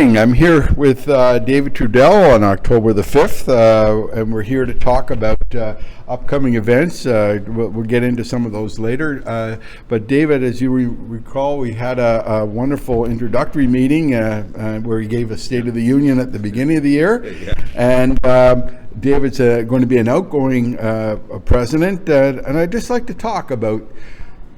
morning. I'm here with David Trudel on October the 5th, and we're here to talk about upcoming events. We'll get into some of those later. But David, as you recall, we had a wonderful introductory meeting where he gave a State of the Union at the beginning of the year. Yeah. And David's going to be an outgoing president, and I'd just like to talk about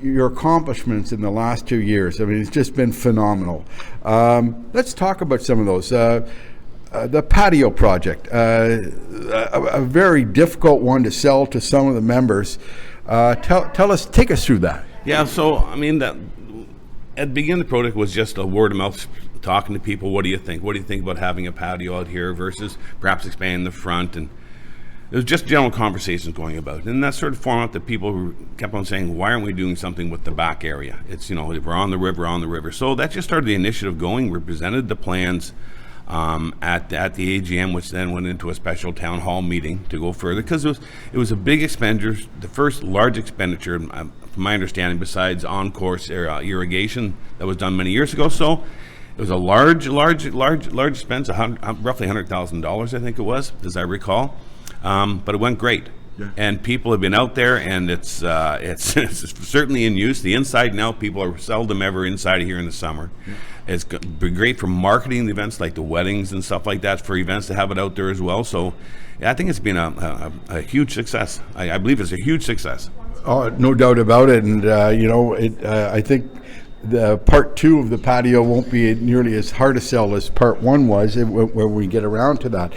your accomplishments in the last 2 years. I mean, it's just been phenomenal. Let's talk about some of those. The patio project, a very difficult one to sell to some of the members. Take us through that. Yeah, so, I mean, at the beginning of the project was just a word of mouth, talking to people. What do you think? What do you think about having a patio out here versus perhaps expanding the front? And it was just general conversations going about. And that sort of format that people kept on saying, why aren't we doing something with the back area? It's, we're on the river. So that just started the initiative going. We presented the plans at the AGM, which then went into a special town hall meeting to go further, because it was a big expenditure, the first large expenditure, from my understanding, besides on-course irrigation that was done many years ago. So it was a large expense, roughly $100,000, I think it was, as I recall. But it went great. Yeah. And people have been out there, and it's certainly in use. The inside now, people are seldom ever inside here in the summer. Yeah. It's been great for marketing the events, like the weddings and stuff like that, for events to have it out there as well. So yeah, I think it's been a huge success. I believe it's a huge success. Oh, no doubt about it. And I think the part 2 of the patio won't be nearly as hard to sell as part 1 was when we get around to that.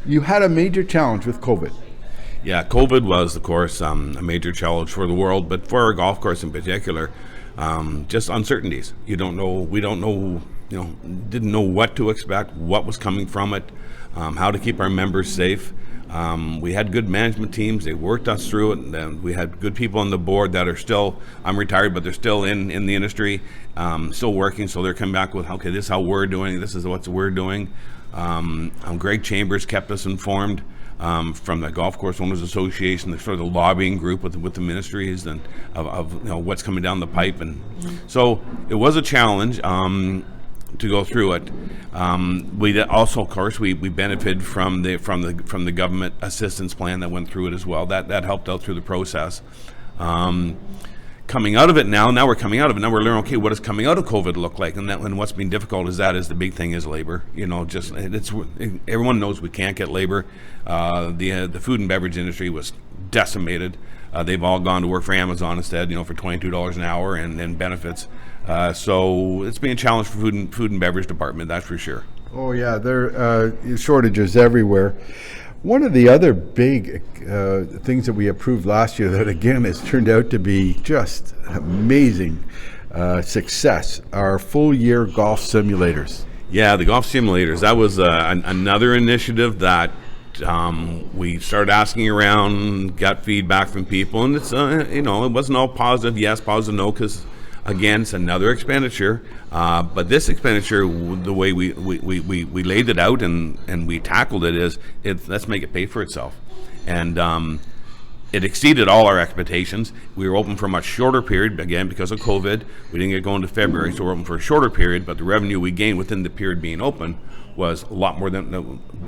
You had a major challenge with COVID. Yeah, COVID was, of course, a major challenge for the world, but for our golf course in particular, just uncertainties. We don't know, didn't know what to expect, what was coming from it, how to keep our members safe. We had good management teams. They worked us through it. And we had good people on the board that are still, I'm retired, but they're still in the industry, still working. So they're coming back with, okay, this is how we're doing. This is what we're doing. Greg Chambers kept us informed from the Golf Course Owners Association, the sort of the lobbying group with the ministries and of what's coming down the pipe. And so it was a challenge to go through it. We also, of course, we benefited from the government assistance plan that went through it as well. That helped out through the process. Coming out of it now we're coming out of it. Now we're learning, okay, what does coming out of COVID look like? And what's been difficult is the big thing is labor. Everyone knows we can't get labor. The food and beverage industry was decimated. They've all gone to work for Amazon instead, for $22 an hour and benefits. So it's been a challenge for food and beverage department, that's for sure. Oh yeah, there are shortages everywhere. One of the other big things that we approved last year that again has turned out to be just amazing success are full year golf simulators. Yeah, the golf simulators, that was another initiative that we started asking around, got feedback from people, and it's it wasn't all positive yes, positive no, because again, it's another expenditure, but this expenditure, the way we laid it out and we tackled it is, let's make it pay for itself. And it exceeded all our expectations. We were open for a much shorter period, again, because of COVID. We didn't get going to February, so we're open for a shorter period, but the revenue we gained within the period being open was a lot more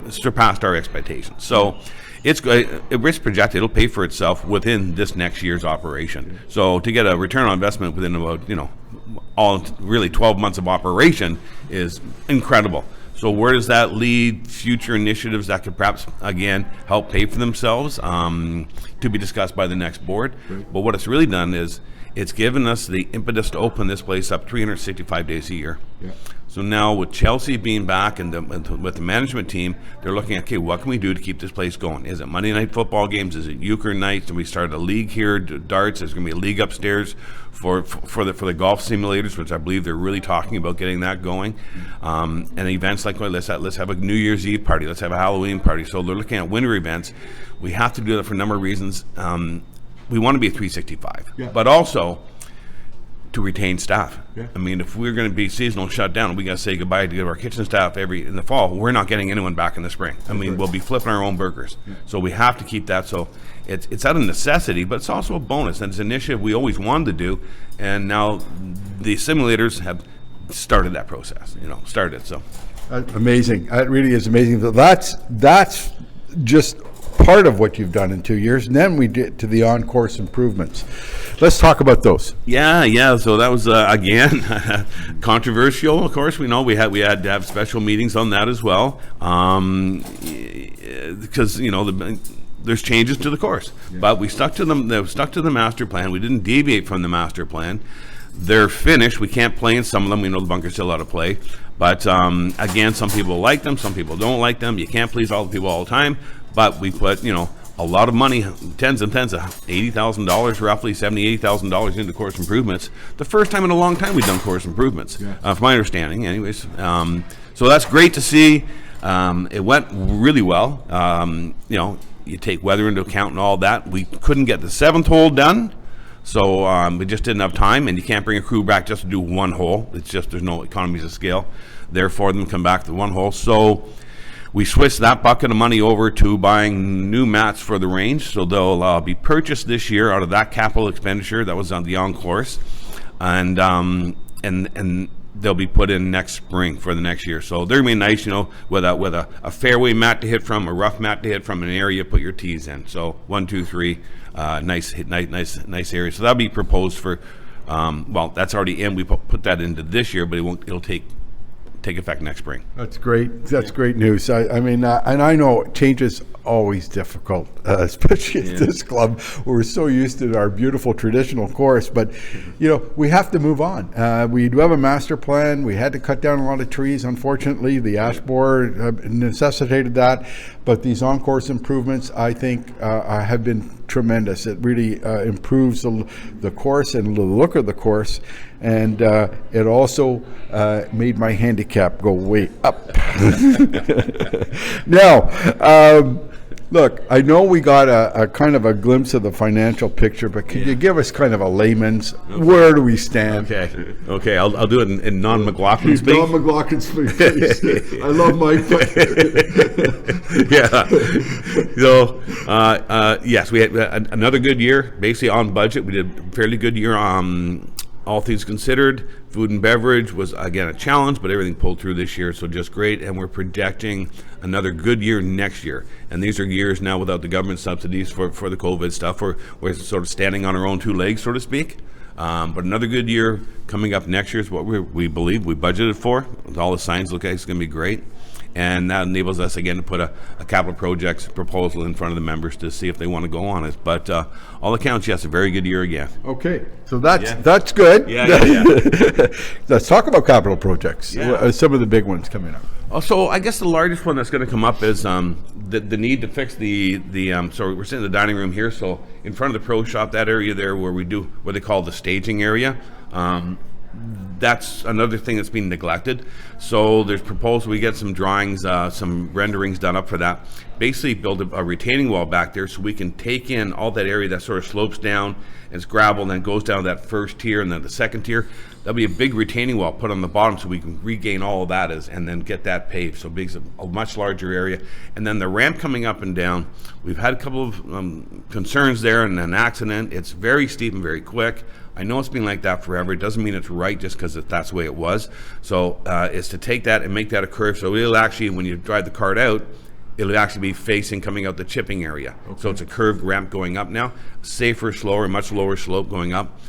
surpassed our expectations. So it's projected it'll pay for itself within this next year's operation. So to get a return on investment within about all really 12 months of operation is incredible. So where does that lead future initiatives that could perhaps again help pay for themselves, to be discussed by the next board? Right. But what it's really done is it's given us the impetus to open this place up 365 days a year. Yeah. So now with Chelsea being back and with the management team, they're looking at, okay, what can we do to keep this place going? Is it Monday night football games? Is it euchre nights? And we started a league here, darts. There's going to be a league upstairs for the golf simulators, which I believe they're really talking about getting that going. And events like, well, let's have a New Year's Eve party. Let's have a Halloween party. So they're looking at winter events. We have to do that for a number of reasons. We want to be a 365, yeah, but also to retain staff. Yeah. I mean, if we're going to be seasonal shut down, we got to say goodbye to our kitchen staff in the fall. We're not getting anyone back in the spring. I mean, we'll be flipping our own burgers. Yeah. So we have to keep that. So it's out of necessity, but it's also a bonus, and it's an initiative we always wanted to do. And now the simulators have started that process. Started so. Amazing. It really is amazing. That's just part of what you've done in 2 years, and then we get to the on-course improvements. Let's talk about those. Yeah. So that was again controversial. Of course, we know we had to have special meetings on that as well, because there's changes to the course, but we stuck to them. They stuck to the master plan. We didn't deviate from the master plan. They're finished. We can't play in some of them. We know the bunker's still out of play. But again, some people like them. Some people don't like them. You can't please all the people all the time. But we put, a lot of money, tens of $80,000, roughly $80,000 into course improvements. The first time in a long time we've done course improvements, from my understanding anyways. So that's great to see. It went really well. You take weather into account and all that. We couldn't get the 7th hole done. So we just didn't have time, and you can't bring a crew back just to do one hole. It's just there's no economies of scale. Therefore, them come back to one hole. So we switched that bucket of money over to buying new mats for the range. So they'll be purchased this year out of that capital expenditure that was on the on-course, and they'll be put in next spring for the next year. So they're gonna be nice, with a fairway mat to hit from, a rough mat to hit from, an area you put your tees in. So 1, 2, 3. Nice area. So that'll be proposed for. That's already in. We put that into this year, but it'll take effect next spring. That's great. That's great news. I mean, and I know change is always difficult, especially at this club. We're so used to our beautiful traditional course, but we have to move on. We do have a master plan. We had to cut down a lot of trees. Unfortunately, the ash borer necessitated that. But these on-course improvements, I think, have been tremendous. It really improves the course and the look of the course, and it also made my handicap go way up. Now, look, I know we got a kind of a glimpse of the financial picture, but can you give us kind of a layman's, where do we stand? Okay, I'll do it in non-McLaughlin speak. Non-McLaughlin speak, please. I love Mike. Yeah. So, yes, we had another good year, basically on budget. We did a fairly good year, all things considered. Food and beverage was, again, a challenge, but everything pulled through this year, so just great. And we're projecting another good year next year. And these are years now without the government subsidies for the COVID stuff. We're sort of standing on our own 2 legs, so to speak. But another good year coming up next year is what we believe we budgeted for. All the signs look like it's going to be great. And that enables us, again, to put a capital projects proposal in front of the members to see if they want to go on it. But all accounts, yes, a very good year again. Okay, so that's good. Yeah. Let's talk about capital projects. Yeah. Some of the big ones coming up. So I guess the largest one that's going to come up is the need to fix the so we're sitting in the dining room here. So in front of the pro shop, that area there where we do what they call the staging area. That's another thing that's being neglected. So there's proposal we get some drawings, some renderings done up for that. Basically build a retaining wall back there so we can take in all that area that sort of slopes down, and it's gravel, and then goes down that first tier and then the second tier. There'll be a big retaining wall put on the bottom so we can regain all of that and then get that paved. So big, a much larger area. And then the ramp coming up and down, we've had a couple of concerns there and an accident. It's very steep and very quick. I know it's been like that forever. It doesn't mean it's right just because that's the way it was. So it's to take that and make that a curve. So it'll actually, when you drive the cart out, it'll actually be facing coming out the chipping area. Okay. So it's a curved ramp going up now, safer, slower, much lower slope going up.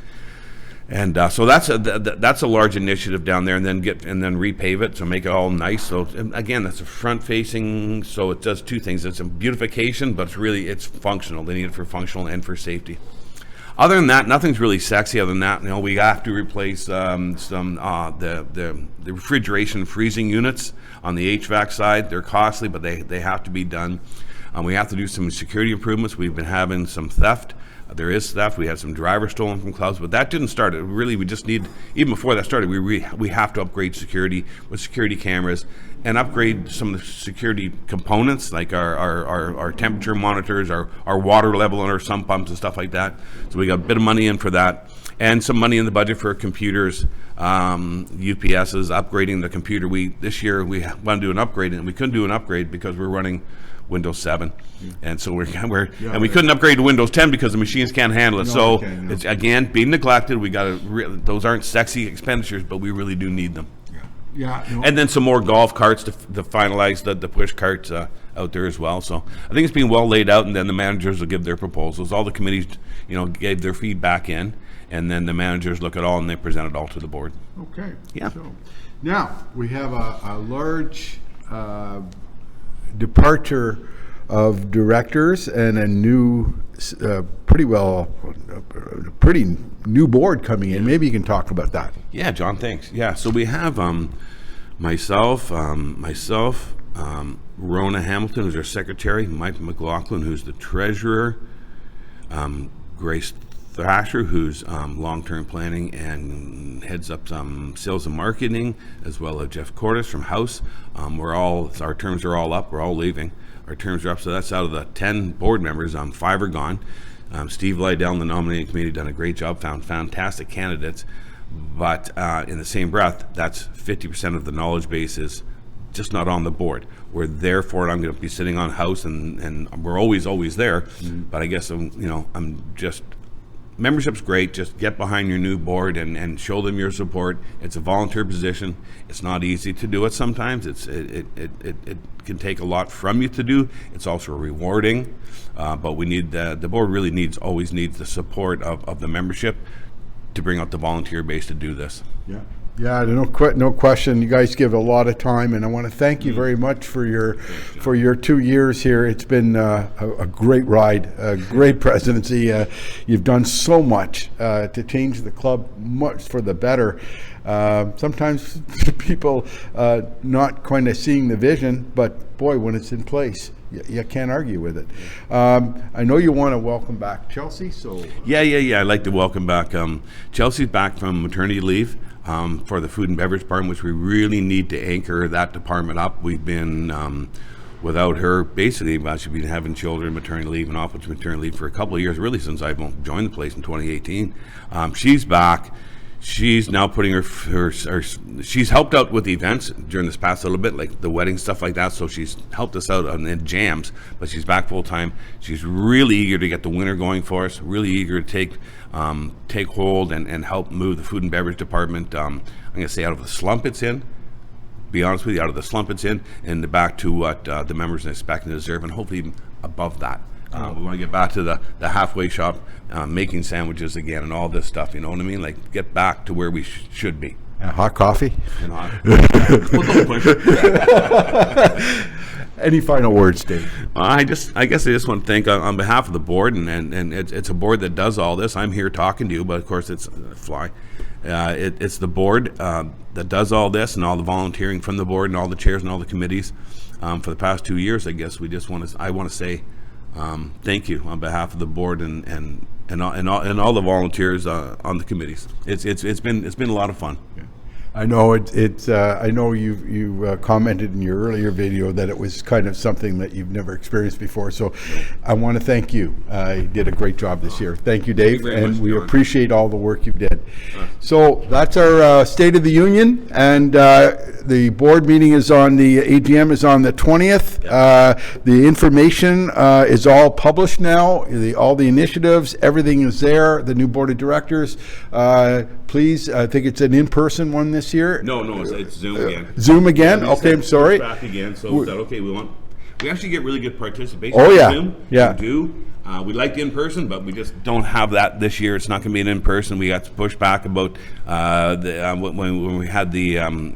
And so that's a large initiative down there, and then repave it, so make it all nice. So again, that's a front facing, so it does 2 things. It's a beautification, but it's functional. They need it for functional and for safety. Other than that, nothing's really sexy. Other than that, we have to replace the refrigeration freezing units on the HVAC side. They're costly, but they have to be done. We have to do some security improvements. We've been having some theft. There is theft. We had some drivers stolen from clubs, but that didn't start it. Really, we just need, even before that started, we have to upgrade security with security cameras and upgrade some of the security components, like our temperature monitors, our water level on our sump pumps and stuff like that. So we got a bit of money in for that. and some money in the budget for computers, UPSs, upgrading the computer. This year we want to do an upgrade, and we couldn't do an upgrade because we're running Windows 7, and so and we couldn't upgrade to Windows 10 because the machines can't handle it. So it's again being neglected. We got to. Those aren't sexy expenditures, but we really do need them. And then some more golf carts to finalize the push carts out there as well. So I think it's being well laid out, and then the managers will give their proposals. All the committees, gave their feedback in, and then the managers look at all and they present it all to the board. Okay. Yeah. So now we have a large departure of directors and a new, pretty new board coming in. Maybe you can talk about that. Yeah, John, thanks. Yeah, so we have myself, Rona Hamilton, who's our secretary, Mike McLaughlin, who's the treasurer, Grace Thrasher, who's long-term planning and heads up sales and marketing, as well as Jeff Cordes from House. Our terms are all up. We're all leaving. Our terms are up, so that's out of the 10 board members. 5 are gone. Steve Lydell and the nominating committee done a great job, found fantastic candidates, but in the same breath, that's 50% of the knowledge base is just not on the board. We're there for it. I'm going to be sitting on House, and we're always there. But I guess membership's great. Just get behind your new board and show them your support. It's a volunteer position. It's not easy to do it sometimes. It can take a lot from you to do. It's also rewarding, but we need the board really always needs the support of the membership to bring out the volunteer base to do this. Yeah, no question. You guys give a lot of time, and I want to thank you very much for your 2 years here. It's been a great ride, a great presidency. You've done so much to change the club, much for the better. Sometimes people not kind of seeing the vision, but boy, when it's in place, you can't argue with it. I know you want to welcome back Chelsea, so yeah. I'd like to welcome back Chelsea's back from maternity leave. For the food and beverage department, which we really need to anchor that department up. We've been without her, basically, she's been having children, maternity leave, and off with maternity leave for a couple of years, really since I joined the place in 2018. She's back. She's now putting her she's helped out with the events during this past little bit, like the wedding stuff like that. So she's helped us out on the jams, but she's back full time. She's really eager to get the winter going for us. Really eager to take hold and help move the food and beverage department. I'm going to say out of the slump it's in. Be honest with you, out of the slump it's in, and back to what the members expect and deserve, and hopefully even above that. We want to get back to the halfway shop, making sandwiches again and all this stuff, you know what I mean? Like, get back to where we should be. Hot coffee? And hot. Any final words, Dave? I guess I just want to thank on behalf of the board, and it's a board that does all this. I'm here talking to you, but of course it's it's the board that does all this, and all the volunteering from the board and all the chairs and all the committees for the past 2 years. I guess I want to say thank you on behalf of the board and all the volunteers on the committees. It's been a lot of fun. Yeah. I know I know you commented in your earlier video that it was kind of something that you've never experienced before. So I want to thank you. You did a great job this year. Thank you, Dave, and we appreciate all the work you did. So that's our State of the Union, and the board meeting is on the AGM is on the 20th. The information is all published now. All the initiatives, everything is there. The new board of directors. Please, I think it's an in-person one this year. No, it's Zoom again. Zoom again? Okay, I'm sorry. Back again. So is that okay? We actually get really good participation. Oh yeah, Zoom. yeah. We do. We liked in-person, but we just don't have that this year. It's not going to be an in-person. We got to push back about when we had the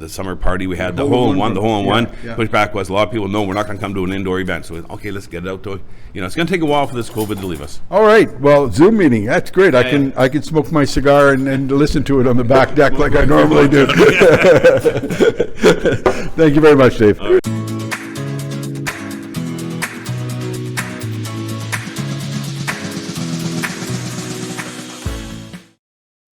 summer party. We had the hole-in-one. The hole-in-one pushback was a lot of people know we're not going to come to an indoor event. So okay, let's get it out to it's going to take a while for this COVID to leave us. All right. Well, Zoom meeting. That's great. I can smoke my cigar and listen to it on the back deck like I normally do. Thank you very much, Dave.